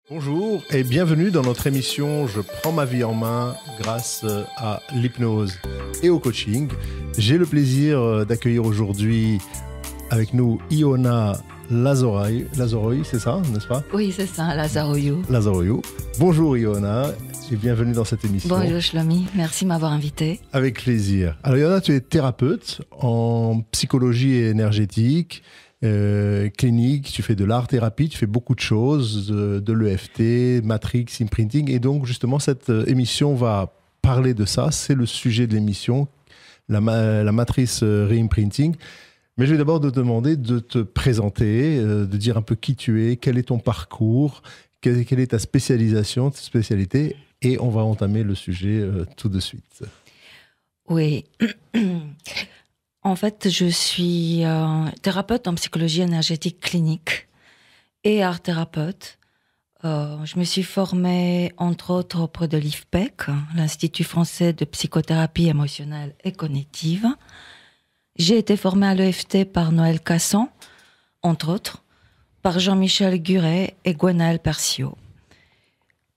Bonjour et bienvenue dans notre émission Je prends ma vie en main grâce à l'hypnose et au coaching. J'ai le plaisir d'accueillir aujourd'hui avec nous Iona Lazaroy, c'est ça, n'est-ce pas? Oui, c'est ça, Lazaroyou. Bonjour Iona et bienvenue dans cette émission. Bonjour Shlomi, merci de m'avoir invité. Avec plaisir. Alors Iona, tu es thérapeute en psychologie énergétique. Clinique, tu fais de l'art-thérapie, tu fais beaucoup de choses, de l'EFT, Matrix, Imprinting. Et donc, justement, cette émission va parler de ça. C'est le sujet de l'émission, la matrice Reimprinting. Mais je vais d'abord te demander de te présenter, de dire un peu qui tu es, quel est ton parcours, quelle est ta spécialisation, ta spécialité. Et on va entamer le sujet tout de suite. Oui. En fait, je suis thérapeute en psychologie énergétique clinique et art-thérapeute. Je me suis formée, entre autres, auprès de l'IFPEC, l'Institut français de psychothérapie émotionnelle et cognitive. J'ai été formée à l'EFT par Noël Casson, entre autres, par Jean-Michel Guret et Gwenaëlle Percio.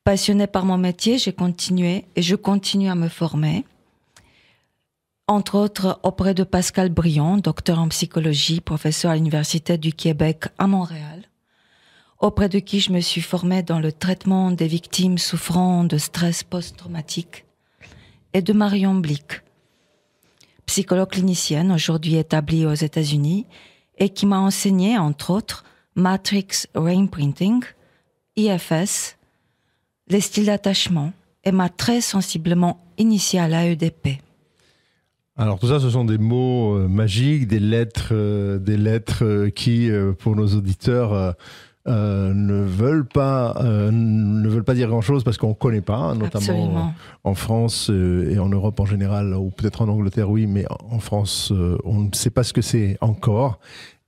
Passionnée par mon métier, j'ai continué et je continue à me former. Entre autres, auprès de Pascal Brion, docteur en psychologie, professeur à l'Université du Québec à Montréal, auprès de qui je me suis formée dans le traitement des victimes souffrant de stress post-traumatique, et de Marion Blick, psychologue clinicienne aujourd'hui établie aux États-Unis et qui m'a enseigné, entre autres, Matrix Reimprinting, IFS, les styles d'attachement et m'a très sensiblement initiée à l'AEDP. Alors tout ça, ce sont des mots magiques, des lettres qui, pour nos auditeurs, ne veulent pas dire grand-chose parce qu'on ne connaît pas, notamment en France et en Europe en général, ou peut-être en Angleterre, oui, mais en France, on ne sait pas ce que c'est encore.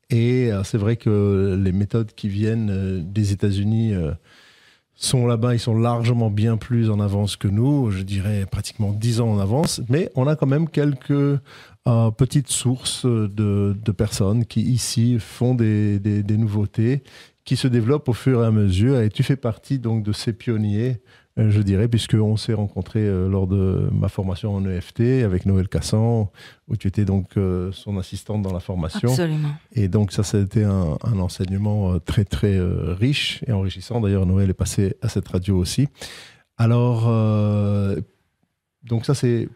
Et c'est vrai que les méthodes qui viennent des États-Unis sont là-bas, ils sont largement bien plus en avance que nous, je dirais pratiquement 10 ans en avance, mais on a quand même quelques petites sources de personnes qui ici font des nouveautés, qui se développent au fur et à mesure, et tu fais partie donc de ces pionniers, je dirais, puisqu'on s'est rencontrés lors de ma formation en EFT avec Noël Casson, où tu étais donc son assistante dans la formation. Absolument. Et donc ça a été un enseignement très très riche et enrichissant. D'ailleurs, Noël est passé à cette radio aussi. Alors, donc ça c'est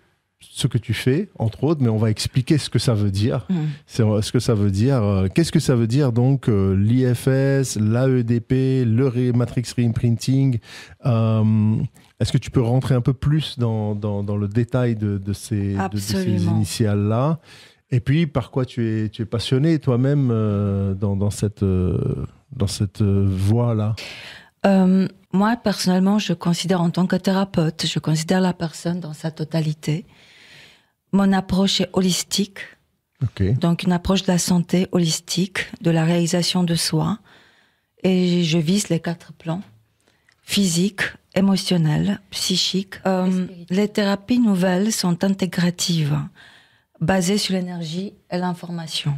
ce que tu fais, entre autres, mais on va expliquer ce que ça veut dire. Ce que ça veut dire. Qu'est-ce que ça veut dire donc l'IFS, l'AEDP, le Matrix Reimprinting. Est-ce que tu peux rentrer un peu plus dans le détail de ces initiales-là? Et puis, par quoi tu es passionné toi-même dans cette voie-là? Moi, personnellement, je considère en tant que thérapeute, je considère la personne dans sa totalité. Mon approche est holistique, donc une approche de la santé holistique, de la réalisation de soi. Et je vise les 4 plans, physique, émotionnel, psychique. Les thérapies nouvelles sont intégratives, basées sur l'énergie et l'information.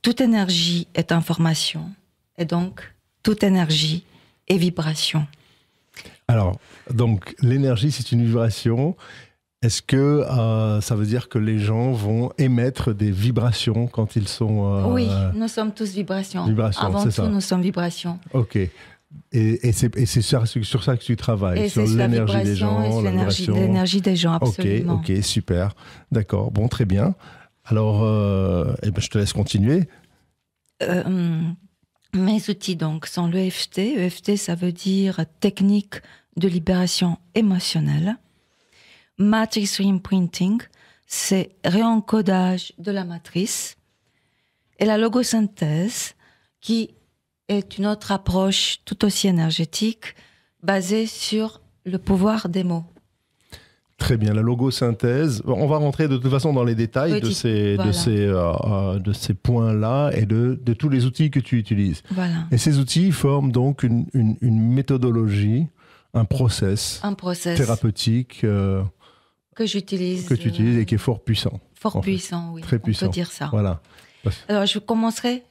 Toute énergie est information, et donc toute énergie est vibration. Alors, donc, l'énergie, c'est une vibration. Est-ce que ça veut dire que les gens vont émettre des vibrations quand ils sont... Oui, nous sommes tous vibrations. Avant tout, nous sommes vibrations. Ok. Et c'est sur ça que tu travailles, et sur l'énergie des gens, l'énergie des gens, absolument. Ok, super. D'accord, bon, très bien. Alors, je te laisse continuer. Mes outils, donc, sont l'EFT. EFT, ça veut dire technique de libération émotionnelle. Matrix Reimprinting, c'est réencodage de la matrice. Et la logosynthèse, qui est une autre approche tout aussi énergétique, basée sur le pouvoir des mots. Très bien, la logosynthèse. On va rentrer de toute façon dans les détails de ces points-là et de tous les outils que tu utilises. Voilà. Et ces outils forment donc une méthodologie, un process thérapeutique que j'utilise. Que tu utilises et qui est fort puissant. Fort puissant, oui. Très puissant. On peut dire ça. Voilà. Alors, je commencerai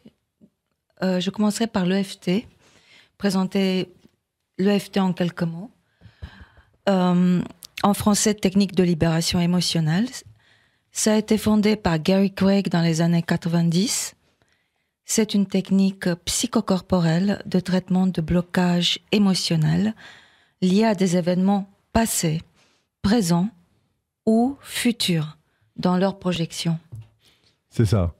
par l'EFT, présenter l'EFT en quelques mots. En français, technique de libération émotionnelle. Ça a été fondé par Gary Craig dans les années 90. C'est une technique psychocorporelle de traitement de blocage émotionnel lié à des événements passés, présents ou futurs dans leur projection. C'est ça.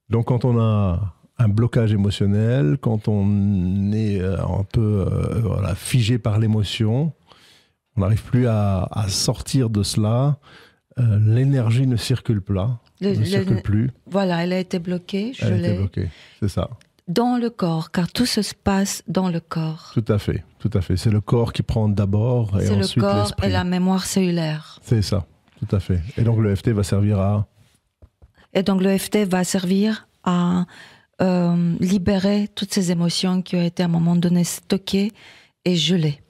Donc quand on a un blocage émotionnel, quand on est un peu figé par l'émotion, on n'arrive plus à sortir de cela, l'énergie ne circule plus. Voilà, elle a été bloquée, Elle a été bloquée, c'est ça. Dans le corps, car tout se passe dans le corps. Tout à fait. C'est le corps qui prend d'abord et ensuite l'esprit. C'est le corps et la mémoire cellulaire. C'est ça, tout à fait. Et donc l'EFT va servir à... libérer toutes ces émotions qui ont été à un moment donné stockées et gelées.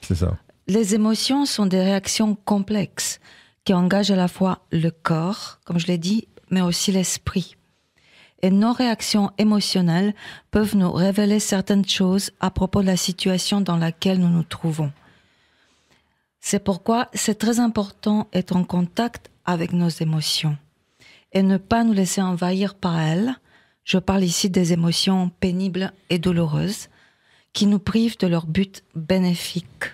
C'est ça. Les émotions sont des réactions complexes qui engagent à la fois le corps, comme je l'ai dit, mais aussi l'esprit. Et nos réactions émotionnelles peuvent nous révéler certaines choses à propos de la situation dans laquelle nous nous trouvons. C'est pourquoi c'est très important d'être en contact avec nos émotions et ne pas nous laisser envahir par elles. Je parle ici des émotions pénibles et douloureuses qui nous privent de leur but bénéfique.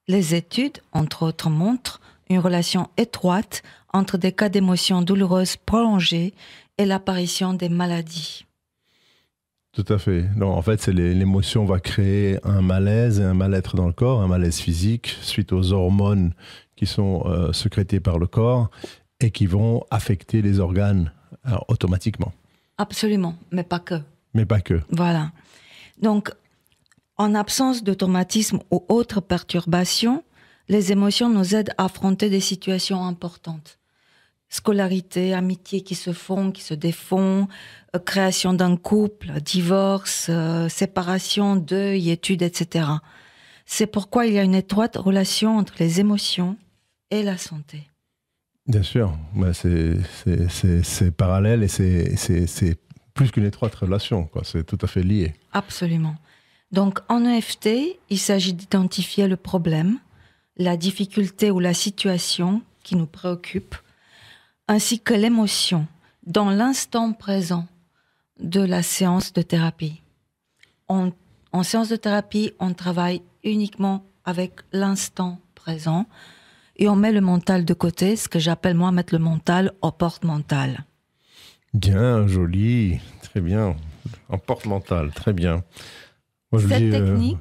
Les études, entre autres, montrent une relation étroite entre des cas d'émotions douloureuses prolongées et l'apparition des maladies. Tout à fait. Non, en fait, l'émotion va créer un malaise et un mal-être dans le corps, un malaise physique suite aux hormones qui sont sécrétées par le corps et qui vont affecter les organes automatiquement. Absolument, mais pas que. Mais pas que. Voilà. Donc, en absence de traumatisme ou autres perturbations, les émotions nous aident à affronter des situations importantes. Scolarité, amitié qui se font, qui se défont, création d'un couple, divorce, séparation, deuil, études, etc. C'est pourquoi il y a une étroite relation entre les émotions et la santé. Bien sûr, c'est parallèle et c'est plus qu'une étroite relation, quoi. C'est tout à fait lié. Absolument. Donc en EFT, il s'agit d'identifier le problème, la difficulté ou la situation qui nous préoccupe, ainsi que l'émotion dans l'instant présent de la séance de thérapie. En séance de thérapie, on travaille uniquement avec l'instant présent et on met le mental de côté, ce que j'appelle moi mettre le mental au porte-mental. Bien, joli, très bien. En porte-mental, très bien. Moi, Cette technique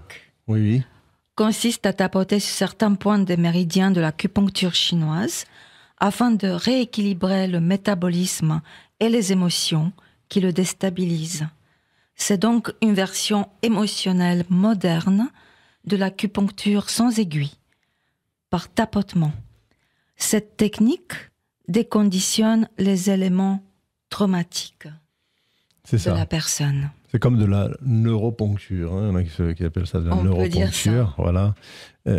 oui. consiste à tapoter sur certains points des méridiens de l'acupuncture chinoise afin de rééquilibrer le métabolisme et les émotions qui le déstabilisent. C'est donc une version émotionnelle moderne de l'acupuncture sans aiguille, par tapotement. Cette technique déconditionne les éléments traumatiques de la personne. C'est comme de la neuroponcture, hein. Il y en a qui appellent ça de la neuroponcture, voilà.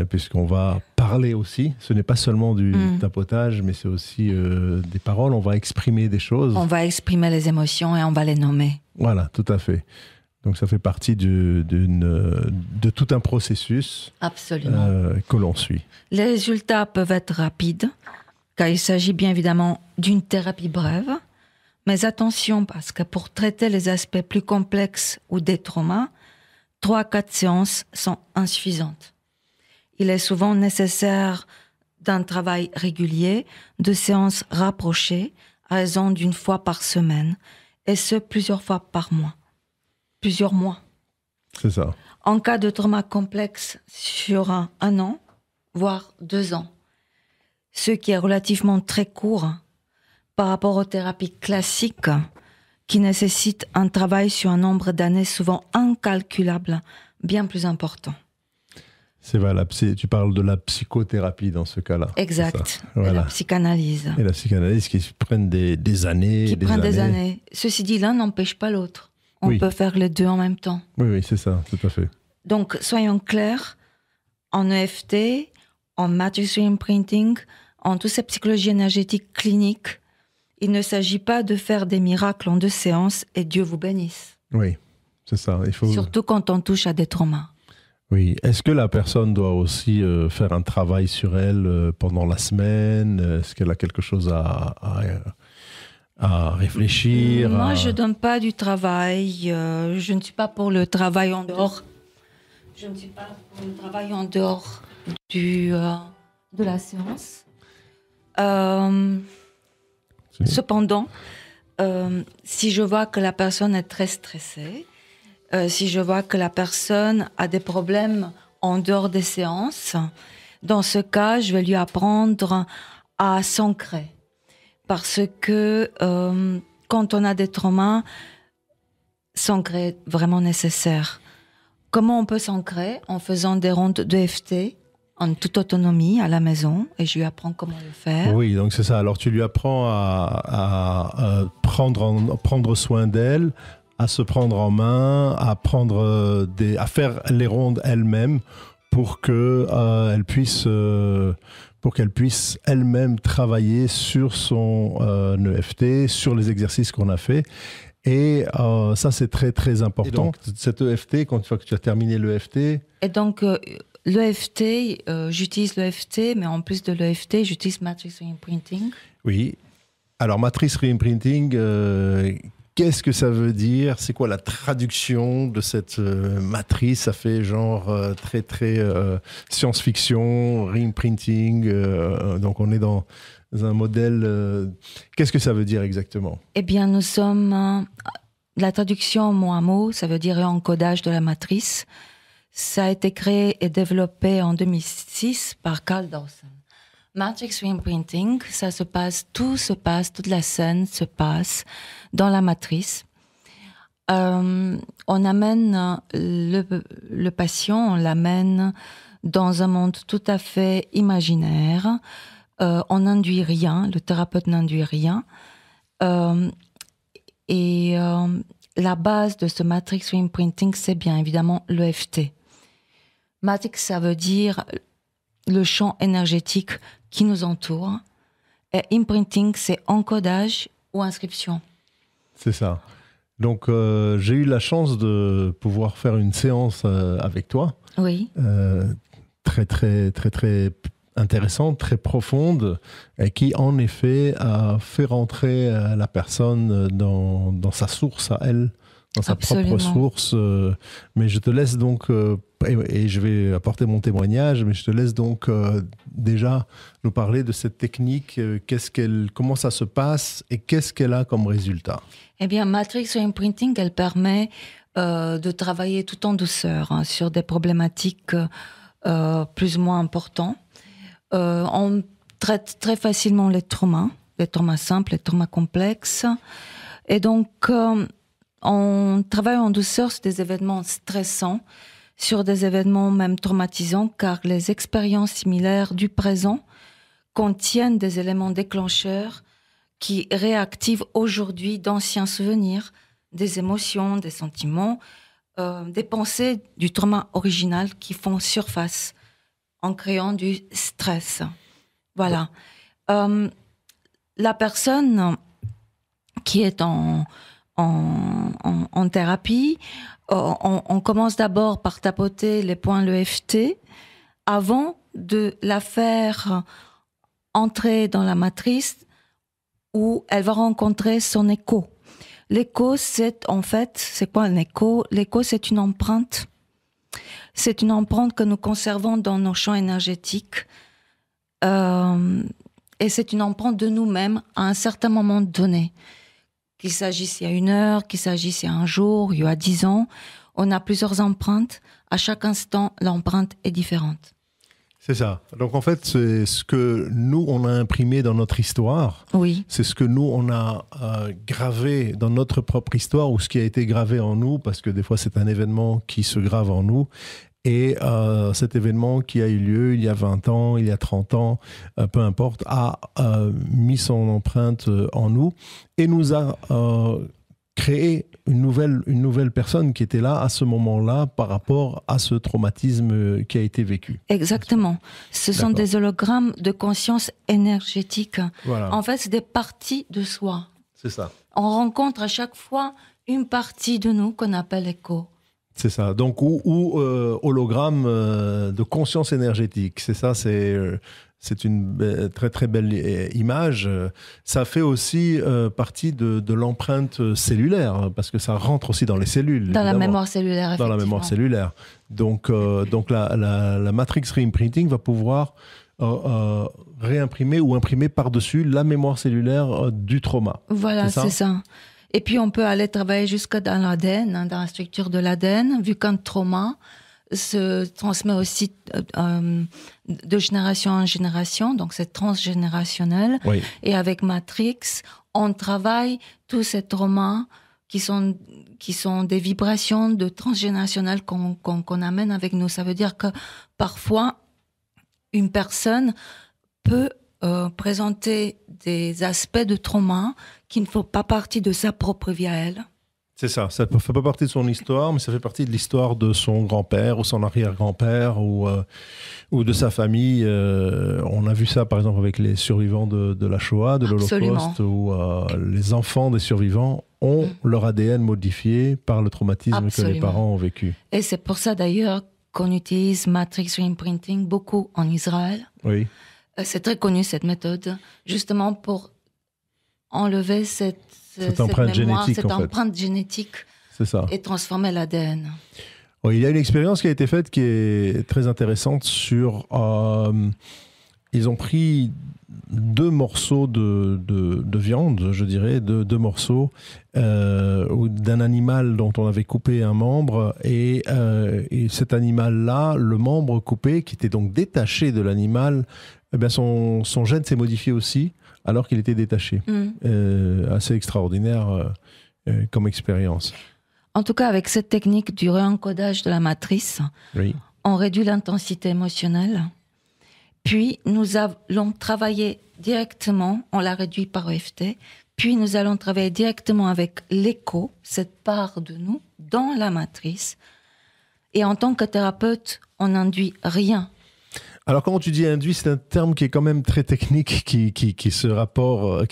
Puisqu'on va parler aussi. Ce n'est pas seulement du tapotage, mais c'est aussi des paroles. On va exprimer des choses. On va exprimer les émotions et on va les nommer. Voilà, tout à fait. Donc ça fait partie de tout un processus que l'on suit. Les résultats peuvent être rapides, car il s'agit bien évidemment d'une thérapie brève. Mais attention, parce que pour traiter les aspects plus complexes ou des traumas, 3 à 4 séances sont insuffisantes. Il est souvent nécessaire d'un travail régulier, de séances rapprochées, à raison d'1 fois par semaine, et ce, plusieurs fois par mois. Plusieurs mois. C'est ça. En cas de trauma complexe sur 1 an, voire 2 ans, ce qui est relativement très court par rapport aux thérapies classiques qui nécessitent un travail sur un nombre d'années souvent incalculable, bien plus important. C'est vrai, tu parles de la psychothérapie dans ce cas-là. Exact, voilà. Et la psychanalyse. Et la psychanalyse qui prennent des années. Qui prennent des années. Ceci dit, l'un n'empêche pas l'autre. On peut faire les deux en même temps. Oui, c'est ça, tout à fait. Donc, soyons clairs, en EFT, en Matrix Reimprinting, en toute cette psychologie énergétique clinique, il ne s'agit pas de faire des miracles en 2 séances et Dieu vous bénisse. Oui, c'est ça. Surtout quand on touche à des traumas. Oui. Est-ce que la personne doit aussi faire un travail sur elle pendant la semaine? Est-ce qu'elle a quelque chose à réfléchir Moi, je donne pas du travail. Je ne suis pas pour le travail en dehors. Je ne suis pas pour le travail en dehors de la séance. Cependant, si je vois que la personne est très stressée, si je vois que la personne a des problèmes en dehors des séances, dans ce cas, je vais lui apprendre à s'ancrer. Parce que quand on a des traumas, s'ancrer est vraiment nécessaire. Comment on peut s'ancrer? En faisant des rondes d'EFT en toute autonomie à la maison, et je lui apprends comment le faire. Oui, donc c'est ça. Alors tu lui apprends à prendre soin d'elle, à se prendre en main, à faire les rondes elle-même pour qu'elle puisse elle-même travailler sur son EFT, sur les exercices qu'on a fait. Et ça, c'est très, très important. Et donc, cet EFT, quand une fois que tu as terminé l'EFT... Et donc, l'EFT, j'utilise l'EFT, mais en plus de l'EFT, j'utilise Matrix Reimprinting. Oui. Alors, Matrix Reimprinting, qu'est-ce que ça veut dire? C'est quoi la traduction de cette matrice? Ça fait genre très, très science-fiction, reimprinting. Donc, on est dans un modèle... qu'est-ce que ça veut dire exactement? Eh bien, nous sommes... la traduction mot à mot, ça veut dire réencodage de la matrice. Ça a été créé et développé en 2006 par Carl Dawson. Matrix Reimprinting, toute la scène se passe dans la matrice. On amène le patient, on l'amène dans un monde tout à fait imaginaire. On n'induit rien, le thérapeute n'induit rien. La base de ce Matrix Reimprinting, c'est bien évidemment l'EFT. Matrix, ça veut dire le champ énergétique qui nous entoure. Et imprinting, c'est encodage ou inscription. C'est ça. Donc, j'ai eu la chance de pouvoir faire une séance avec toi. Oui. Très, très, très, très intéressante, très profonde, et qui, en effet, a fait rentrer la personne dans sa source à elle, dans sa propre source. Mais je te laisse donc, et je vais apporter mon témoignage, mais je te laisse donc déjà nous parler de cette technique, comment ça se passe et qu'est-ce qu'elle a comme résultat. Eh bien, Matrix Reimprinting, elle permet de travailler tout en douceur sur des problématiques plus ou moins importantes. On traite très facilement les traumas simples, les traumas complexes. Et donc, on travaille en douceur sur des événements stressants, sur des événements même traumatisants, car les expériences similaires du présent contiennent des éléments déclencheurs qui réactivent aujourd'hui d'anciens souvenirs, des émotions, des sentiments, des pensées du trauma original qui font surface en créant du stress. Voilà. La personne qui est en thérapie, on commence d'abord par tapoter les points l'EFT avant de la faire entrer dans la matrice où elle va rencontrer son écho. L'écho, c'est quoi un écho? L'écho, c'est une empreinte. C'est une empreinte que nous conservons dans nos champs énergétiques. Et c'est une empreinte de nous-mêmes à un certain moment donné. Qu'il s'agisse il y a 1 heure, qu'il s'agisse il y a 1 jour, il y a 10 ans, on a plusieurs empreintes. À chaque instant, l'empreinte est différente. C'est ça. Donc en fait, c'est ce que nous, on a imprimé dans notre histoire. Oui. C'est ce que nous, on a gravé dans notre propre histoire ou ce qui a été gravé en nous, parce que des fois, c'est un événement qui se grave en nous. Et cet événement qui a eu lieu il y a 20 ans, il y a 30 ans, peu importe, a mis son empreinte en nous et nous a créé une nouvelle personne qui était là à ce moment-là par rapport à ce traumatisme qui a été vécu. Exactement. Ce sont des hologrammes de conscience énergétique. Voilà. En fait, c'est des parties de soi. C'est ça. On rencontre à chaque fois une partie de nous qu'on appelle écho. C'est ça. Donc, hologramme de conscience énergétique. C'est ça, c'est une très très belle image. Ça fait aussi partie de l'empreinte cellulaire, parce que ça rentre aussi dans les cellules. Dans la mémoire cellulaire, effectivement. Dans la mémoire cellulaire. Donc la Matrix Reimprinting va pouvoir réimprimer ou imprimer par-dessus la mémoire cellulaire du trauma. Voilà, c'est ça. Et puis, on peut aller travailler jusque dans l'ADN, dans la structure de l'ADN, vu qu'un trauma se transmet aussi de génération en génération, donc c'est transgénérationnel. Oui. Et avec Matrix, on travaille tous ces traumas qui sont des vibrations de transgénérationnel qu'on amène avec nous. Ça veut dire que parfois, une personne peut présenter des aspects de trauma qui ne font pas partie de sa propre vie à elle. C'est ça ne fait pas partie de son histoire, mais ça fait partie de l'histoire de son grand-père ou son arrière-grand-père ou de sa famille. On a vu ça par exemple avec les survivants de la Shoah, de l'Holocauste, où les enfants des survivants ont leur ADN modifié par le traumatisme que les parents ont vécu. Et c'est pour ça d'ailleurs qu'on utilise Matrix Reimprinting beaucoup en Israël. Oui. C'est très connu cette méthode, justement pour enlever cette empreinte mémoire, génétique, cette empreinte génétique, c'est ça, et transformer l'ADN. Oui, il y a une expérience qui a été faite qui est très intéressante sur... ils ont pris 2 morceaux de viande, je dirais, 2 morceaux d'un animal dont on avait coupé un membre, et cet animal-là, le membre coupé, qui était donc détaché de l'animal, eh bien son gène s'est modifié aussi, alors qu'il était détaché. Assez extraordinaire comme expérience. En tout cas, avec cette technique du réencodage de la matrice, oui, on réduit l'intensité émotionnelle. Puis, nous allons travailler directement, on l'a réduit par EFT, puis nous allons travailler directement avec l'écho, cette part de nous, dans la matrice. Et en tant que thérapeute, on n'induit rien. Alors, quand tu dis induit, c'est un terme qui est quand même très technique, qui se rapporte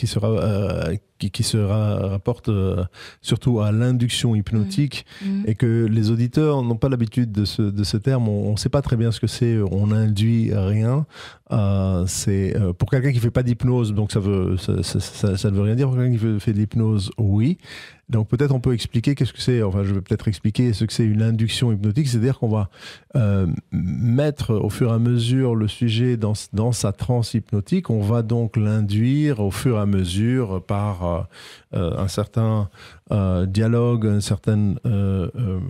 surtout à l'induction hypnotique, et que les auditeurs n'ont pas l'habitude de ce terme. On ne sait pas très bien ce que c'est. On induit rien. C'est pour quelqu'un qui fait pas d'hypnose, donc ça ne veut rien dire. Pour quelqu'un qui fait de l'hypnose, oui. Donc peut-être on peut expliquer qu'est-ce que c'est. Enfin, je vais peut-être expliquer ce que c'est une induction hypnotique. C'est-à-dire qu'on va mettre au fur et à mesure le sujet dans sa transe hypnotique. On va donc l'induire au fur et à mesure par un certain dialogue, une certaine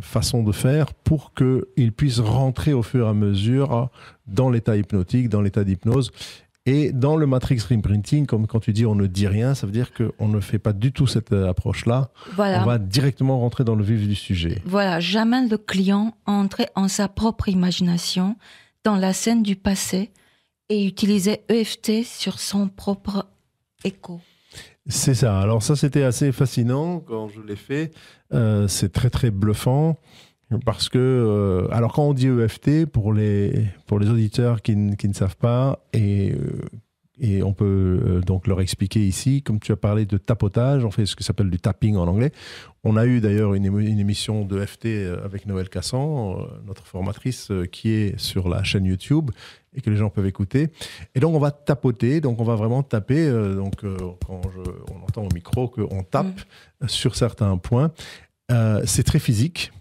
façon de faire, pour qu'il puisse rentrer au fur et à mesure dans l'état hypnotique, dans l'état d'hypnose. Et dans le Matrix Reimprinting, comme quand tu dis on ne dit rien, ça veut dire qu'on ne fait pas du tout cette approche-là. Voilà. On va directement rentrer dans le vif du sujet. Voilà, j'amène le client à entrer en sa propre imagination, dans la scène du passé, et utiliser EFT sur son propre écho. C'est ça. Alors ça, c'était assez fascinant quand je l'ai fait. C'est très, très bluffant. Parce que, alors quand on dit EFT, pour les auditeurs qui ne savent pas, et on peut donc leur expliquer ici, comme tu as parlé de tapotage, on fait ce qui s'appelle du tapping en anglais. On a eu d'ailleurs une émission de EFT avec Noël Cassan, notre formatrice, qui est sur la chaîne YouTube et que les gens peuvent écouter. Et donc on va tapoter, donc on va vraiment taper, quand on entend au micro qu'on tape sur certains points. C'est très physique.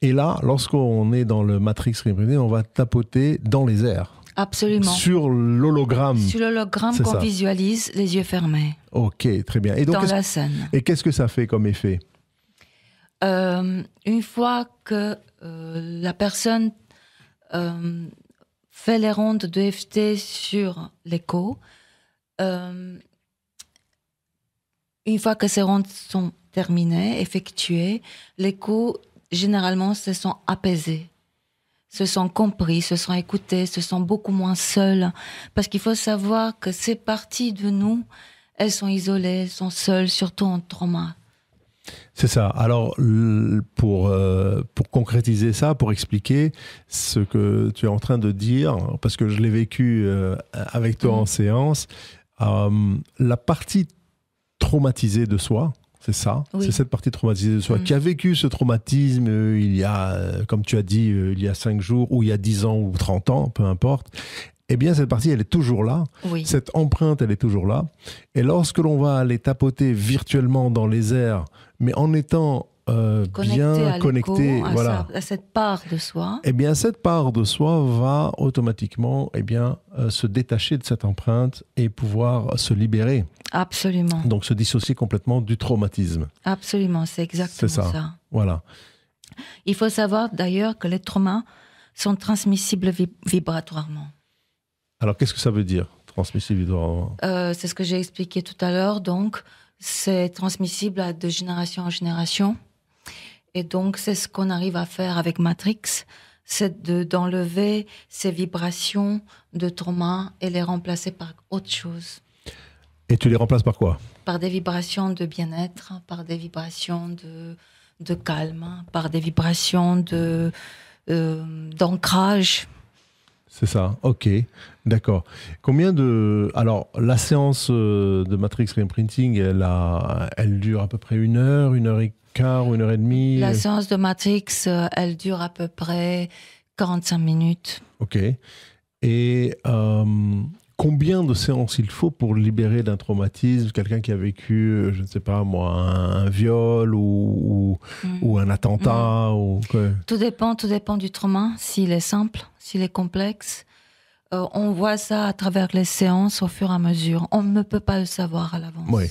Et là, lorsqu'on est dans le Matrix Reimprinting, on va tapoter dans les airs. Absolument. Sur l'hologramme. Sur l'hologramme qu'on visualise, les yeux fermés. Ok, très bien. Et donc, dans la scène. Et qu'est-ce que ça fait comme effet ? Une fois que la personne fait les rondes de FT sur l'écho, une fois que ces rondes sont terminées, effectuées, l'écho généralement se sont apaisés, se sont compris, se sont écoutés, se sont beaucoup moins seuls. Parce qu'il faut savoir que ces parties de nous, elles sont isolées, elles sont seules, surtout en trauma. C'est ça. Alors, pour concrétiser ça, pour expliquer ce que tu es en train de dire, parce que je l'ai vécu avec toi en séance, la partie traumatisée de soi, c'est ça. Oui. C'est cette partie traumatisée de soi qui a vécu ce traumatisme il y a, comme tu as dit, il y a 5 jours, ou il y a 10 ans, ou 30 ans, peu importe. Eh bien, cette partie, elle est toujours là. Oui. Cette empreinte, elle est toujours là. Et lorsque l'on va aller tapoter virtuellement dans les airs, mais en étant bien connecté à cette part de soi, eh bien, cette part de soi va automatiquement se détacher de cette empreinte et pouvoir se libérer. Absolument. Donc, se dissocier complètement du traumatisme. Absolument, c'est exactement ça. Voilà. Il faut savoir d'ailleurs que les traumas sont transmissibles vibratoirement. Alors, qu'est-ce que ça veut dire, transmissible vibratoirement ? C'est ce que j'ai expliqué tout à l'heure. Donc, c'est transmissible de génération en génération. Et donc, c'est ce qu'on arrive à faire avec Matrix, c'est d'enlever ces vibrations de trauma et les remplacer par autre chose. Et tu les remplaces par quoi ? Par des vibrations de bien-être, par des vibrations de calme, par des vibrations d'ancrage. C'est ça, ok, d'accord. Alors, la séance de Matrix Reimprinting, elle dure à peu près 1 heure, 1h15 ou 1h30 ? La séance de Matrix, elle dure à peu près 45 minutes. Ok. Et combien de séances il faut pour libérer d'un traumatisme quelqu'un qui a vécu, je ne sais pas moi, un viol ou un attentat ou quoi ? Tout dépend du trauma, s'il est simple, s'il est complexe. On voit ça à travers les séances au fur et à mesure. On ne peut pas le savoir à l'avance. Oui,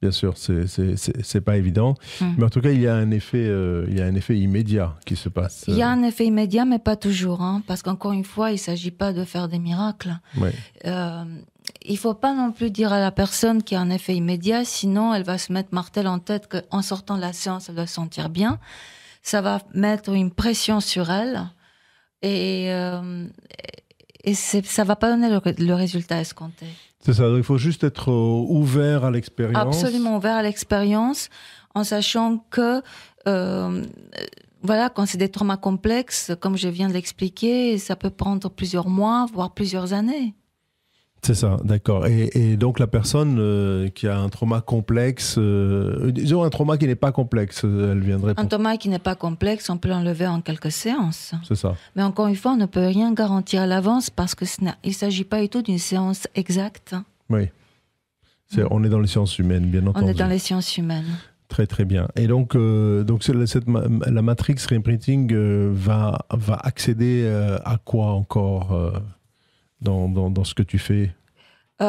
bien sûr, c'est pas évident. Mais en tout cas, il y a un effet immédiat qui se passe. Il y a un effet immédiat, mais pas toujours, parce qu'encore une fois, il ne s'agit pas de faire des miracles. Oui. Il ne faut pas non plus dire à la personne qu'il y a un effet immédiat, sinon elle va se mettre martel en tête qu'en sortant de la séance, elle va se sentir bien. Ça va mettre une pression sur elle et ça ne va pas donner le résultat escompté. C'est ça, donc il faut juste être ouvert à l'expérience. Absolument ouvert à l'expérience, en sachant que quand c'est des traumas complexes, comme je viens de l'expliquer, ça peut prendre plusieurs mois, voire plusieurs années. C'est ça, d'accord. Et donc la personne qui a un trauma complexe, disons un trauma qui n'est pas complexe, elle viendrait... Un trauma qui n'est pas complexe, on peut l'enlever en quelques séances. C'est ça. Mais encore une fois, on ne peut rien garantir à l'avance parce qu'il ne s'agit pas du tout d'une séance exacte. Oui. On est dans les sciences humaines, bien entendu. On est dans les sciences humaines. Très très bien. Et donc la Matrix Reimprinting va accéder à quoi encore dans ce que tu fais? Tu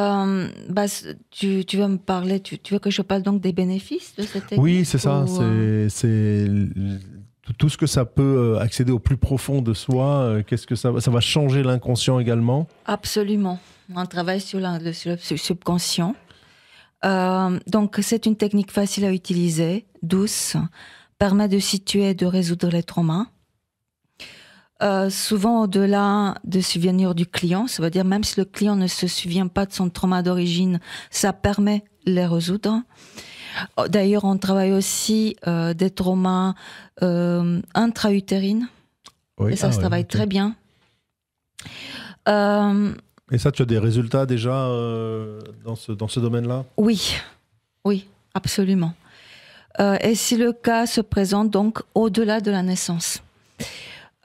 veux me parler, tu veux que je parle donc des bénéfices de cette technique? Oui, c'est ça. C'est tout ce que ça peut accéder au plus profond de soi. Qu'est-ce que ça va changer l'inconscient également? Absolument. On travaille sur le subconscient. Donc, c'est une technique facile à utiliser, douce, permet de situer et de résoudre les traumas. Souvent au-delà de souvenir du client, ça veut dire même si le client ne se souvient pas de son trauma d'origine, ça permet de les résoudre. D'ailleurs, on travaille aussi des traumas intra-utérines, et ça se travaille très bien. Et ça, tu as des résultats déjà dans ce domaine-là? Oui, absolument. Et si le cas se présente donc au-delà de la naissance,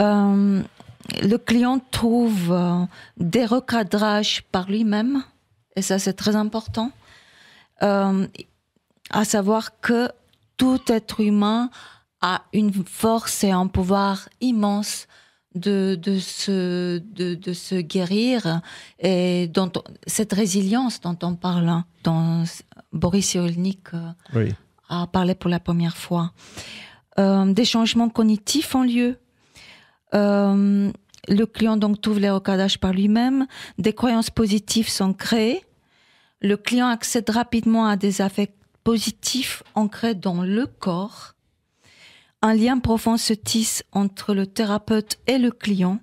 le client trouve des recadrages par lui-même, et ça c'est très important, à savoir que tout être humain a une force et un pouvoir immense de se guérir, et cette résilience dont on parle, dont Boris Cyrulnik a parlé pour la première fois. Des changements cognitifs ont lieu. Le client donc trouve les recadrages par lui-même, des croyances positives sont créées, le client accède rapidement à des affects positifs ancrés dans le corps, un lien profond se tisse entre le thérapeute et le client,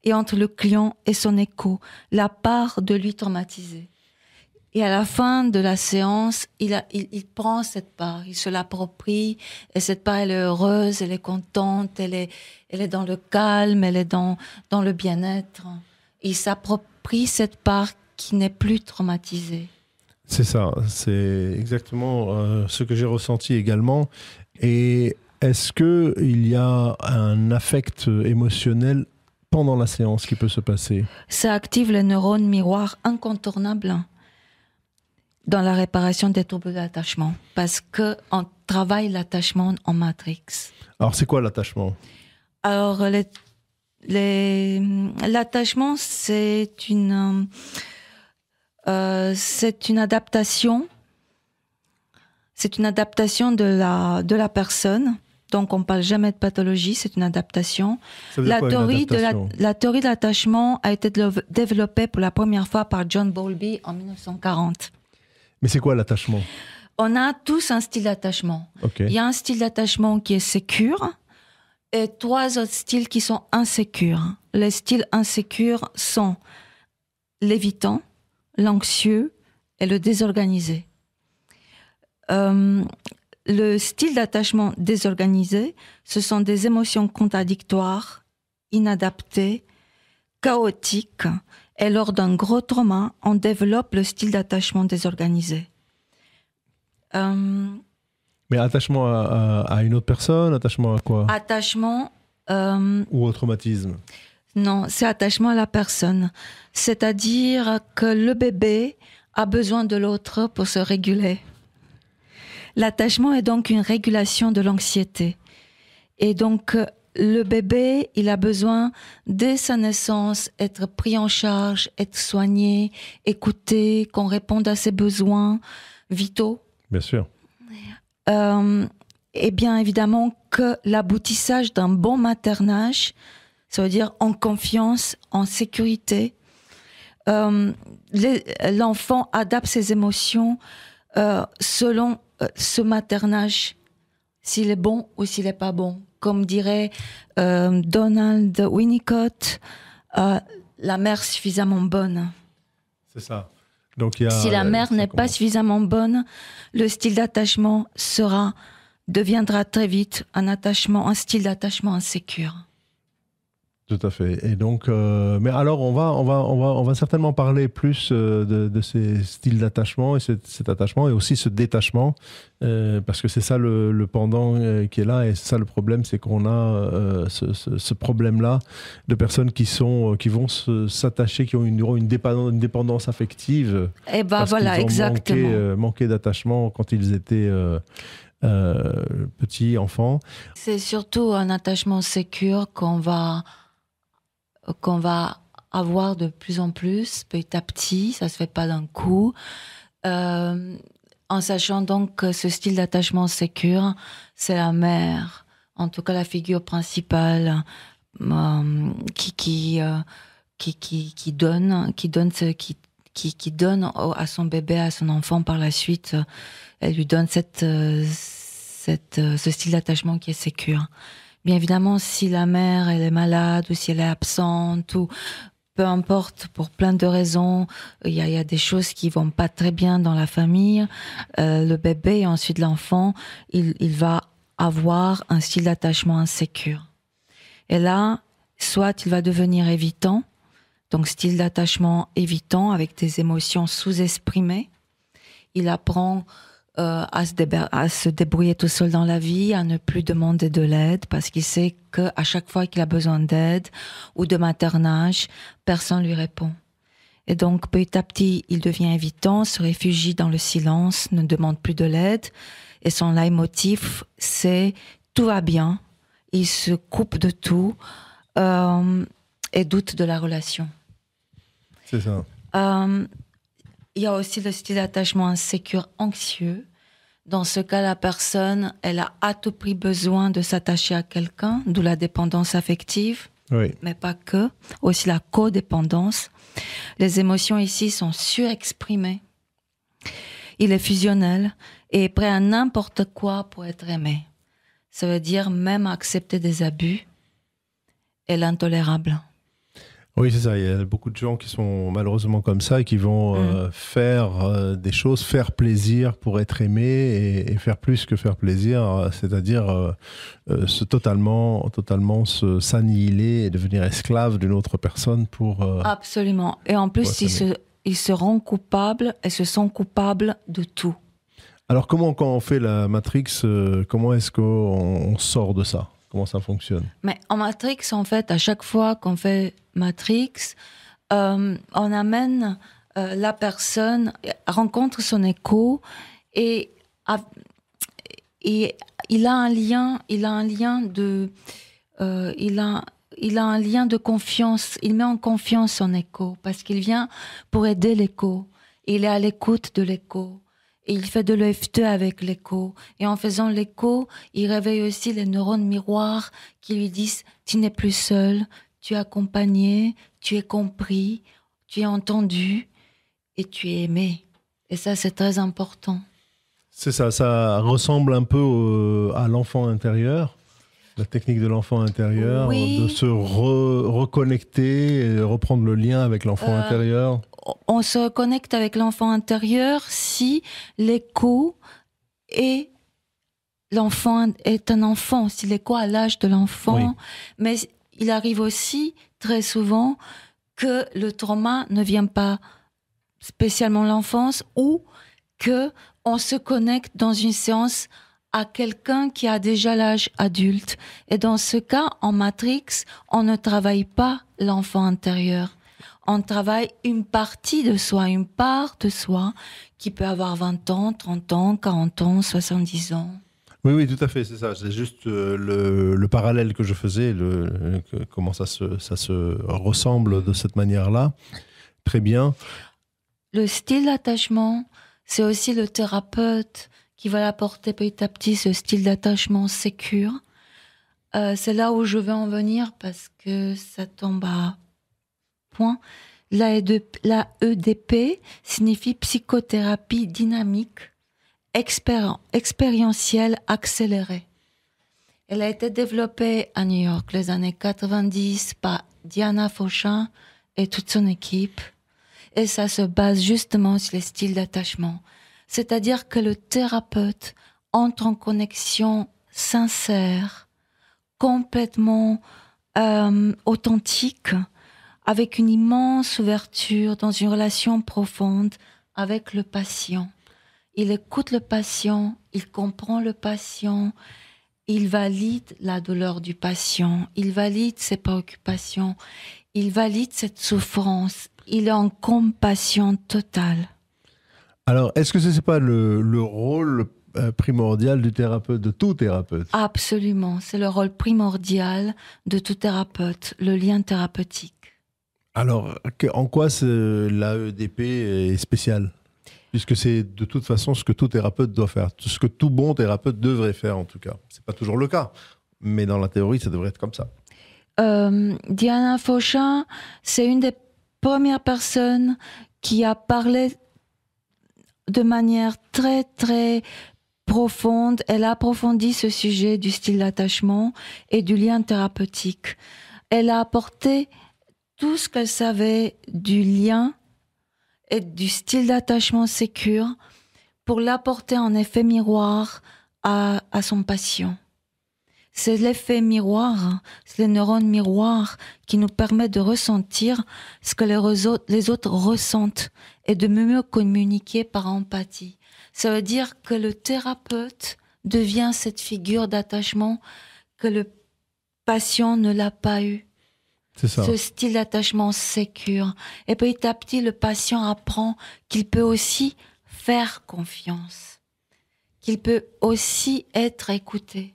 et entre le client et son écho, la part de lui traumatisée. Et à la fin de la séance, il prend cette part, il se l'approprie, et cette part, elle est heureuse, elle est contente, elle est dans le calme, elle est dans le bien-être. Il s'approprie cette part qui n'est plus traumatisée. C'est ça, c'est exactement ce que j'ai ressenti également. Et est-ce qu'il y a un affect émotionnel pendant la séance qui peut se passer? Ça active les neurones miroirs incontournables dans la réparation des troubles d'attachement, parce qu'on travaille l'attachement en matrix. Alors, c'est quoi l'attachement? Alors, l'attachement, c'est une adaptation. C'est une adaptation de la personne. Donc, on ne parle jamais de pathologie, c'est une adaptation. Ça veut dire quoi, une adaptation? La théorie de l'attachement a été développée pour la première fois par John Bowlby en 1940. Mais c'est quoi l'attachement? On a tous un style d'attachement. Okay. Il y a un style d'attachement qui est sécure et 3 autres styles qui sont insécures. Les styles insécures sont l'évitant, l'anxieux et le désorganisé. Le style d'attachement désorganisé, ce sont des émotions contradictoires, inadaptées, chaotiques. Et lors d'un gros trauma, on développe le style d'attachement désorganisé. Mais attachement à une autre personne, attachement à quoi? Attachement... Ou au traumatisme? Non, c'est attachement à la personne. C'est-à-dire que le bébé a besoin de l'autre pour se réguler. L'attachement est donc une régulation de l'anxiété. Et donc, le bébé, il a besoin, dès sa naissance, être pris en charge, être soigné, écouté, qu'on réponde à ses besoins vitaux. Bien sûr. Et bien évidemment que l'aboutissage d'un bon maternage, ça veut dire en confiance, en sécurité, l'enfant adapte ses émotions selon ce maternage, s'il est bon ou s'il n'est pas bon. Comme dirait Donald Winnicott, la mère suffisamment bonne. C'est ça. Donc, si la mère n'est pas suffisamment bonne, le style d'attachement deviendra très vite un style d'attachement insécure. Tout à fait. Et donc, mais alors, on va certainement parler plus de ces styles d'attachement et cet attachement et aussi ce détachement, parce que c'est ça le pendant qui est là et c'est ça le problème, c'est qu'on a ce problème-là de personnes qui vont s'attacher, qui auront une dépendance affective. Et ben voilà, exactement. Manqué d'attachement quand ils étaient petits enfants. C'est surtout un attachement sécure qu'on va avoir de plus en plus, petit à petit, ça se fait pas d'un coup, en sachant donc que ce style d'attachement sécure, c'est la mère, en tout cas la figure principale, qui donne à son bébé, à son enfant par la suite, elle lui donne ce style d'attachement qui est sécure. Bien évidemment, si la mère elle est malade ou si elle est absente ou peu importe, pour plein de raisons, il y a des choses qui vont pas très bien dans la famille. Le bébé et ensuite l'enfant, il va avoir un style d'attachement insécure. Et là, soit il va devenir évitant, donc style d'attachement évitant avec des émotions sous-exprimées. Il apprend à se débrouiller tout seul dans la vie, à ne plus demander de l'aide parce qu'il sait qu'à chaque fois qu'il a besoin d'aide ou de maternage, personne lui répond. Et donc petit à petit, il devient évitant, se réfugie dans le silence, ne demande plus de l'aide et son leitmotiv, c'est tout va bien, il se coupe de tout et doute de la relation. C'est ça. Il y a aussi le style d'attachement insécure anxieux. Dans ce cas, la personne, elle a à tout prix besoin de s'attacher à quelqu'un, d'où la dépendance affective, oui. Mais pas que, aussi la codépendance. Les émotions ici sont surexprimées. Il est fusionnel et prêt à n'importe quoi pour être aimé. Ça veut dire même accepter des abus et l'intolérable. Oui, c'est ça. Il y a beaucoup de gens qui sont malheureusement comme ça et qui vont faire des choses, faire plaisir pour être aimé et faire plus que faire plaisir, c'est-à-dire totalement s'annihiler et devenir esclave d'une autre personne pour... Absolument. Et en plus, ils se rendent coupables et se sentent coupables de tout. Alors quand on fait la Matrix, comment est-ce qu'on sort de ça? Comment ça fonctionne? Mais en Matrix, en fait, à chaque fois qu'on fait Matrix, on amène la personne, rencontre son écho et il a un lien de confiance. Il met en confiance son écho parce qu'il vient pour aider l'écho. Il est à l'écoute de l'écho. Et il fait de l'EFT avec l'écho. Et en faisant l'écho, il réveille aussi les neurones miroirs qui lui disent « Tu n'es plus seul, tu es accompagné, tu es compris, tu es entendu et tu es aimé. » Et ça, c'est très important. C'est ça, ça ressemble un peu à l'enfant intérieur, la technique de l'enfant intérieur, oui. De se reconnecter et reprendre le lien avec l'enfant intérieur. On se reconnecte avec l'enfant intérieur si l'écho est l'enfant est un enfant, si l'écho a l'âge de l'enfant. Oui. Mais il arrive aussi très souvent que le trauma ne vient pas spécialement de l'enfance ou que on se connecte dans une séance à quelqu'un qui a déjà l'âge adulte. Et dans ce cas, en Matrix, on ne travaille pas l'enfant intérieur. On travaille une partie de soi, une part de soi qui peut avoir 20 ans, 30 ans, 40 ans, 70 ans. Oui, oui, tout à fait, c'est ça. C'est juste le parallèle que je faisais, comment ça se ressemble de cette manière-là. Très bien. Le style d'attachement, c'est aussi le thérapeute qui va l'apporter petit à petit, ce style d'attachement sécure. C'est là où je veux en venir parce que ça tombe à point. La EDP signifie psychothérapie dynamique, expérientielle accélérée. Elle a été développée à New York les années 90 par Diana Fauchin et toute son équipe. Et ça se base justement sur les styles d'attachement. C'est-à-dire que le thérapeute entre en connexion sincère, complètement authentique, avec une immense ouverture dans une relation profonde avec le patient. Il écoute le patient, il comprend le patient, il valide la douleur du patient, il valide ses préoccupations, il valide cette souffrance, il est en compassion totale. Alors, est-ce que ce n'est pas le rôle primordial du thérapeute, de tout thérapeute? Absolument, c'est le rôle primordial de tout thérapeute, le lien thérapeutique. Alors, en quoi l'AEDP est spécial? Puisque c'est de toute façon ce que tout thérapeute doit faire, ce que tout bon thérapeute devrait faire en tout cas. Ce n'est pas toujours le cas, mais dans la théorie, ça devrait être comme ça. Diana Fauchin, c'est une des premières personnes qui a parlé de manière très, très profonde. Elle a approfondi ce sujet du style d'attachement et du lien thérapeutique. Elle a apporté tout ce qu'elle savait du lien et du style d'attachement sécure pour l'apporter en effet miroir à son patient. C'est l'effet miroir, c'est les neurones miroirs qui nous permettent de ressentir ce que les autres ressentent et de mieux communiquer par empathie. Ça veut dire que le thérapeute devient cette figure d'attachement que le patient ne l'a pas eu. C'est ça. Ce style d'attachement sécure. Et petit à petit, le patient apprend qu'il peut aussi faire confiance, qu'il peut aussi être écouté.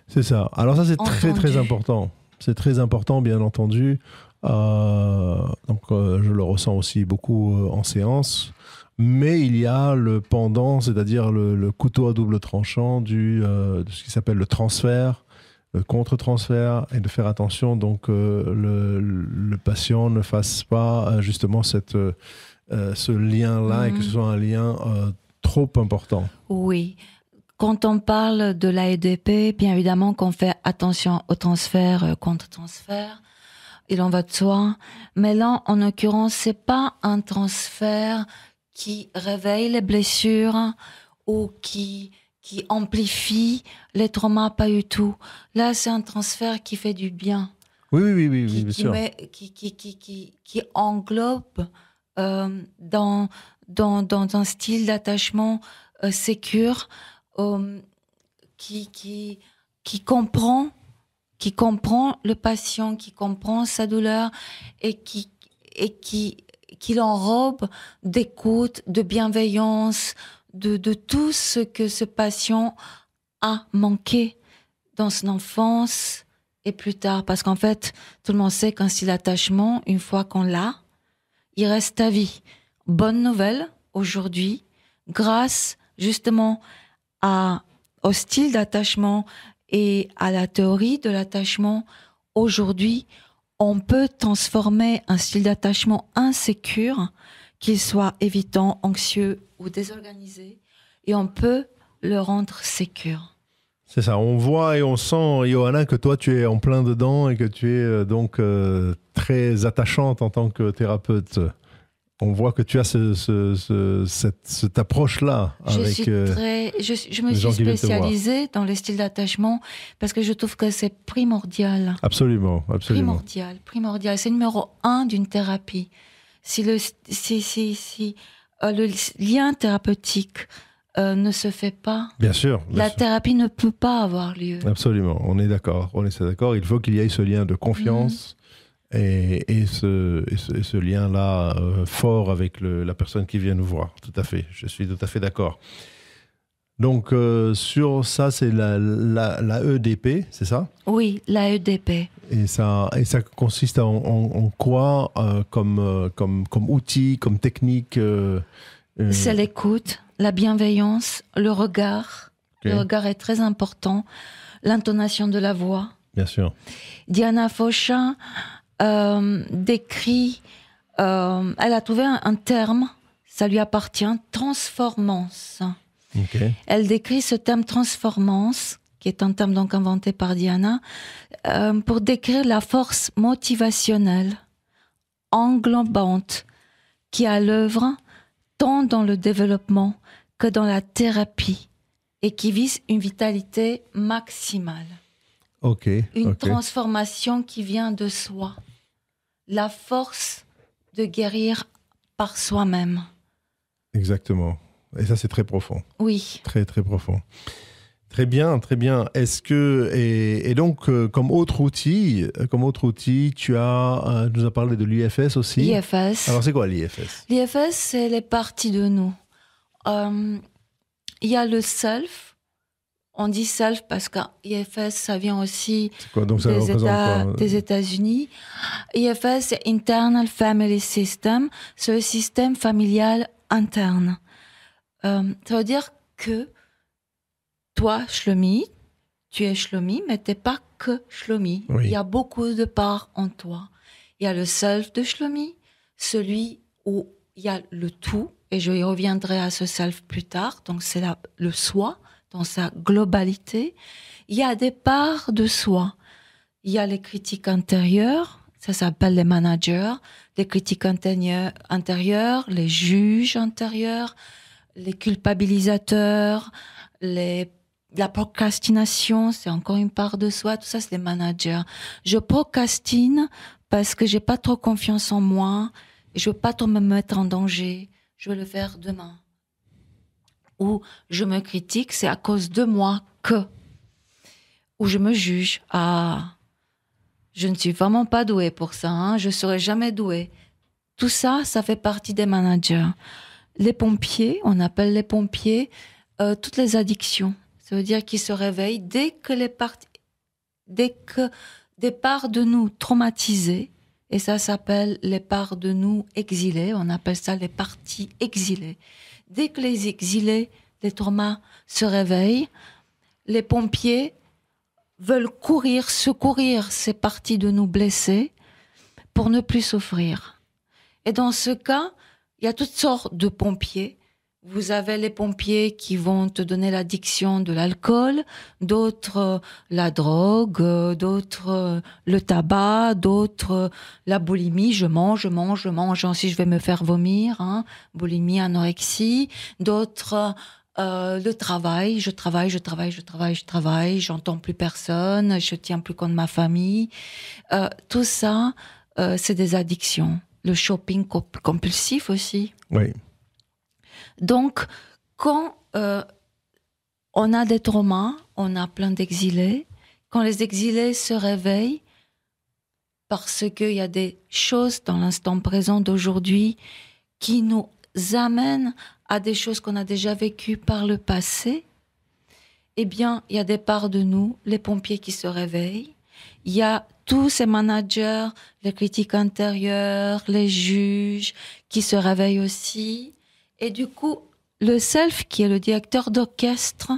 C'est ça. Alors ça, c'est très, très important. C'est très important, bien entendu. Je le ressens aussi beaucoup en séance. Mais il y a le pendant, c'est-à-dire le couteau à double tranchant de ce qui s'appelle le transfert, le contre-transfert, et de faire attention donc le patient ne fasse pas justement ce lien-là et que ce soit un lien trop important. Oui. Quand on parle de l'AEDP, bien évidemment qu'on fait attention au transfert, contre-transfert, il en va de soi. Mais là, en l'occurrence, c'est pas un transfert qui réveille les blessures ou qui amplifie les traumas, pas du tout. Là, c'est un transfert qui fait du bien. Oui, bien sûr. Qui englobe dans un style d'attachement sécure, qui comprend le patient, qui comprend sa douleur et qui l'enrobe d'écoute, de bienveillance, de tout ce que ce patient a manqué dans son enfance et plus tard. Parce qu'en fait, tout le monde sait qu'un style d'attachement, une fois qu'on l'a, il reste à vie. Bonne nouvelle, aujourd'hui, grâce justement au style d'attachement et à la théorie de l'attachement, aujourd'hui, on peut transformer un style d'attachement insécure, qu'il soit évitant, anxieux ou désorganisé, et on peut le rendre sécure. C'est ça, on voit et on sent, Johanna, que toi tu es en plein dedans et que tu es donc très attachante en tant que thérapeute. On voit que tu as cette approche-là avec je me suis spécialisée dans les styles d'attachement parce que je trouve que c'est primordial. Absolument. Primordial. C'est numéro 1 d'une thérapie. Si le lien thérapeutique ne se fait pas, bien sûr. La thérapie ne peut pas avoir lieu. Absolument, on est d'accord. Il faut qu'il y ait ce lien de confiance. Et ce lien-là fort avec la personne qui vient nous voir. Tout à fait, je suis tout à fait d'accord. Donc, sur ça, c'est la EDP, c'est ça ? Oui, la EDP. Et ça consiste en quoi comme outil, comme technique C'est l'écoute, la bienveillance, le regard. Okay. Le regard est très important. L'intonation de la voix. Bien sûr. Diana Fosha décrit, elle a trouvé un terme, ça lui appartient, transformance. Okay. Elle décrit ce terme transformance, qui est un terme donc inventé par Diana, pour décrire la force motivationnelle, englobante, qui est à l'œuvre tant dans le développement que dans la thérapie et qui vise une vitalité maximale. Une transformation qui vient de soi. La force de guérir par soi-même. Exactement. Et ça, c'est très profond. Oui. Très, très profond. Très bien, très bien. Est-ce que... Et donc, comme autre outil, tu nous as parlé de l'IFS aussi. L'IFS. Alors, c'est quoi l'IFS ? L'IFS, c'est les parties de nous. Il y a le self. On dit self parce qu'IFS, ça vient aussi des États-Unis. IFS, c'est Internal Family System. C'est le système familial interne. Ça veut dire que toi, Shlomi, tu es Shlomi, mais tu n'es pas que Shlomi. Oui. Il y a beaucoup de parts en toi. Il y a le self de Shlomi, celui où il y a le tout, et je y reviendrai à ce self plus tard. Donc, c'est le soi dans sa globalité. Il y a des parts de soi. Il y a les critiques intérieures, ça s'appelle les managers, les critiques intérieures, les juges intérieurs, les culpabilisateurs, la procrastination, c'est encore une part de soi, tout ça c'est les managers. Je procrastine parce que j'ai pas trop confiance en moi, et je veux pas trop me mettre en danger, je veux le faire demain. Ou je me critique, c'est à cause de moi que. Ou je me juge, je ne suis vraiment pas douée pour ça, je ne serai jamais douée. Tout ça, ça fait partie des managers. Les pompiers, on appelle les pompiers toutes les addictions. Ça veut dire qu'ils se réveillent dès que des parts de nous traumatisées, et ça s'appelle les parts de nous exilées, on appelle ça les parties exilées. Dès que les exilés, les traumas se réveillent, les pompiers veulent secourir ces parties de nous blessées pour ne plus souffrir. Et dans ce cas, il y a toutes sortes de pompiers. Vous avez les pompiers qui vont te donner l'addiction de l'alcool, d'autres la drogue, d'autres le tabac, d'autres la boulimie, je mange, ensuite je vais me faire vomir, boulimie, anorexie, d'autres le travail, je travaille, j'entends plus personne, je tiens plus compte de ma famille. Tout ça, c'est des addictions. le shopping compulsif aussi. Oui. Donc, quand on a des traumas, on a plein d'exilés, quand les exilés se réveillent, parce qu'il y a des choses dans l'instant présent d'aujourd'hui qui nous amènent à des choses qu'on a déjà vécues par le passé, eh bien, il y a des parts de nous, les pompiers qui se réveillent, il y a tous ces managers, les critiques intérieures, les juges qui se réveillent aussi. Et du coup, le self, qui est le directeur d'orchestre,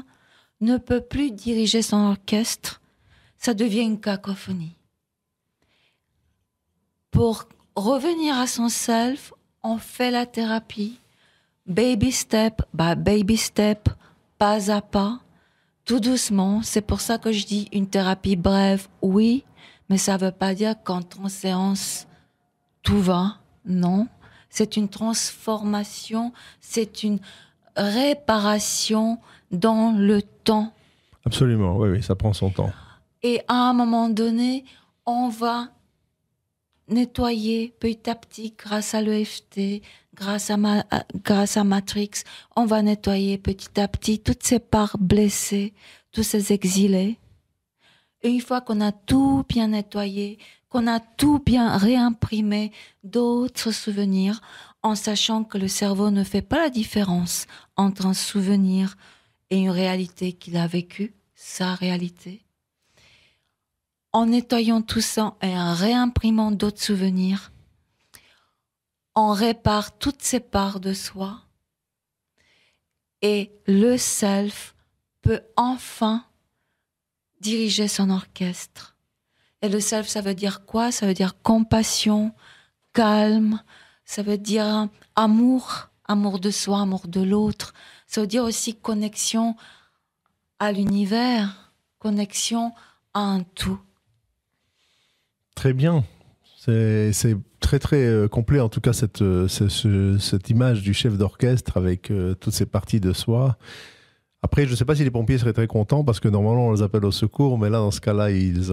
ne peut plus diriger son orchestre. Ça devient une cacophonie. Pour revenir à son self, on fait la thérapie, baby step by baby step, pas à pas, tout doucement. C'est pour ça que je dis une thérapie brève, oui, mais ça ne veut pas dire qu'en séance, tout va, non. C'est une transformation, c'est une réparation dans le temps. Absolument, oui, ça prend son temps. Et à un moment donné, on va nettoyer petit à petit grâce à l'EFT, grâce à Matrix, on va nettoyer petit à petit toutes ces parts blessées, tous ces exilés. Et une fois qu'on a tout bien nettoyé, qu'on a tout bien réimprimé, d'autres souvenirs, en sachant que le cerveau ne fait pas la différence entre un souvenir et une réalité qu'il a vécue, sa réalité. En nettoyant tout ça et en réimprimant d'autres souvenirs, on répare toutes ces parts de soi et le self peut enfin diriger son orchestre. Et le self, ça veut dire quoi? Ça veut dire compassion, calme, ça veut dire amour, amour de soi, amour de l'autre. Ça veut dire aussi connexion à l'univers, connexion à un tout. Très bien. C'est très très complet en tout cas cette image du chef d'orchestre avec toutes ces parties de soi. Après, je ne sais pas si les pompiers seraient très contents parce que normalement on les appelle au secours, mais là dans ce cas-là ils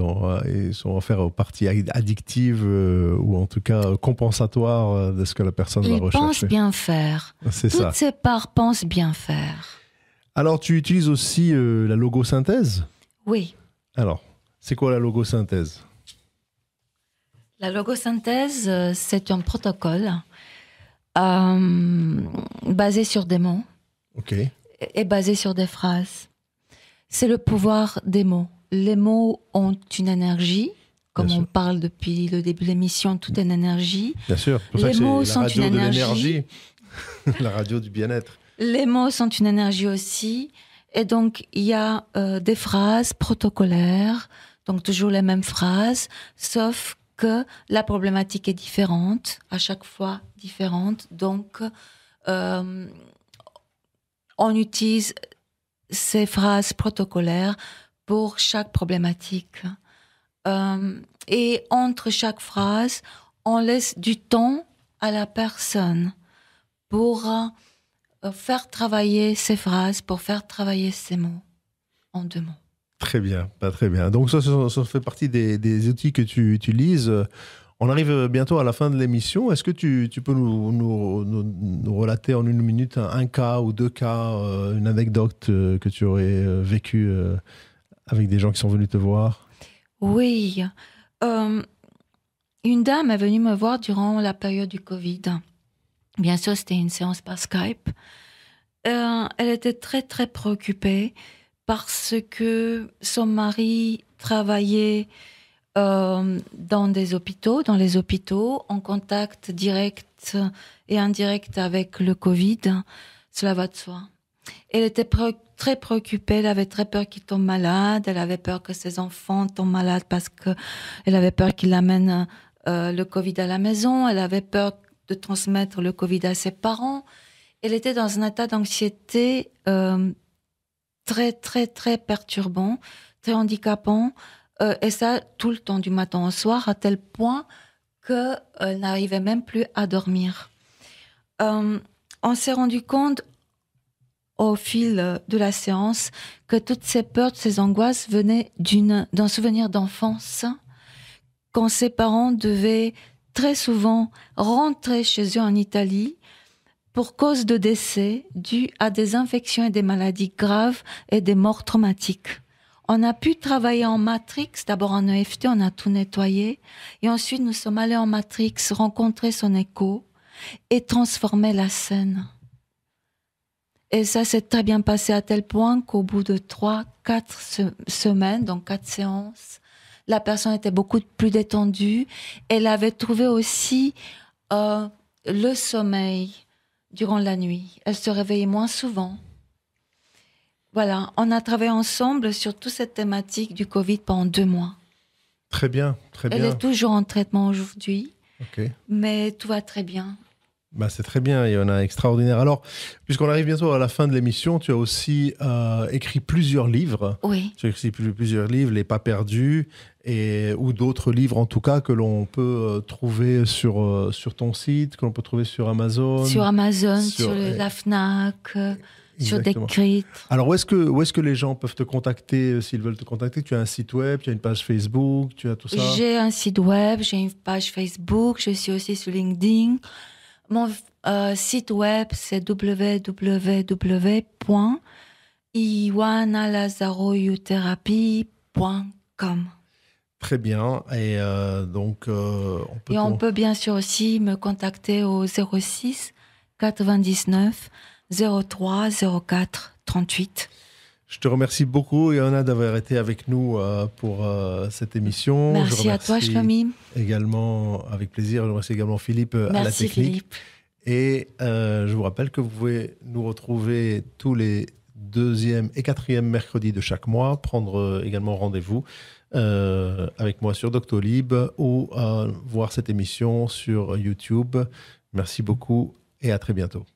sont affaire aux parties addictives ou en tout cas compensatoires de ce que la personne va rechercher. Ils pensent bien faire. C'est Toutes ça. ces parts pensent bien faire. Alors tu utilises aussi la logosynthèse? Oui. Alors, c'est quoi la logosynthèse? La logosynthèse, c'est un protocole basé sur des mots et basé sur des phrases. C'est le pouvoir des mots. Les mots ont une énergie, comme on parle depuis le début de l'émission, tout est une énergie. Bien sûr, pour les ça que mots c'est sont la radio une de énergie. l'énergie, la radio du bien-être. Les mots sont une énergie aussi. Et donc, il y a des phrases protocolaires, donc toujours les mêmes phrases, sauf que la problématique est différente, à chaque fois différente. Donc, on utilise ces phrases protocolaires pour chaque problématique. Et entre chaque phrase, on laisse du temps à la personne pour faire travailler ces phrases, pour faire travailler ces mots en 2 mots. Très bien, pas très bien. Donc ça fait partie des outils que tu utilises. On arrive bientôt à la fin de l'émission. Est-ce que tu peux nous relater en 1 minute un cas ou 2 cas, une anecdote que tu aurais vécue avec des gens qui sont venus te voir? Oui. Une dame est venue me voir durant la période du Covid. Bien sûr, c'était une séance par Skype. Elle était très, très préoccupée parce que son mari travaillait dans les hôpitaux, en contact direct et indirect avec le Covid. Cela va de soi. Elle était très préoccupée, elle avait très peur qu'il tombe malade, elle avait peur que ses enfants tombent malades parce qu'elle avait peur qu'il amène le Covid à la maison, elle avait peur de transmettre le Covid à ses parents. Elle était dans un état d'anxiété très, très, très perturbant, très handicapant, et ça tout le temps, du matin au soir, à tel point qu'elle n'arrivait même plus à dormir. On s'est rendu compte au fil de la séance que toutes ces peurs, toutes ces angoisses venaient d'un souvenir d'enfance, quand ses parents devaient très souvent rentrés chez eux en Italie pour cause de décès dus à des infections et des maladies graves et des morts traumatiques. On a pu travailler en Matrix, d'abord en EFT, on a tout nettoyé, et ensuite nous sommes allés en Matrix rencontrer son écho et transformer la scène. Et ça s'est très bien passé à tel point qu'au bout de 3-4 semaines, donc 4 séances, la personne était beaucoup plus détendue. Elle avait trouvé aussi le sommeil durant la nuit. Elle se réveillait moins souvent. Voilà, on a travaillé ensemble sur toute cette thématique du Covid pendant 2 mois. Très bien, très bien. Elle est toujours en traitement aujourd'hui, Ok. mais tout va très bien. Bah, c'est très bien, il y en a extraordinaire. Alors, puisqu'on arrive bientôt à la fin de l'émission, tu as aussi écrit plusieurs livres. Oui. Tu as écrit plusieurs livres, Les Pas Perdus, ou d'autres livres en tout cas que l'on peut trouver sur ton site, que l'on peut trouver sur Amazon. Sur Amazon, sur la FNAC, sur Decrypt. Alors, où est-ce que les gens peuvent te contacter s'ils veulent te contacter? Tu as un site web, tu as une page Facebook, tu as tout ça? J'ai un site web, j'ai une page Facebook, je suis aussi sur LinkedIn. Mon site web, c'est www.iwanalazaroyutherapy.com. Très bien. Et donc, on peut bien sûr aussi me contacter au 06 99 03 04 38. Je te remercie beaucoup, Johanna, d'avoir été avec nous pour cette émission. Merci à toi, Shlomi. Également, avec plaisir. Je remercie également Philippe à la technique. Philippe. Et je vous rappelle que vous pouvez nous retrouver tous les 2e et 4e mercredis de chaque mois, prendre également rendez-vous avec moi sur Doctolib ou voir cette émission sur YouTube. Merci beaucoup et à très bientôt.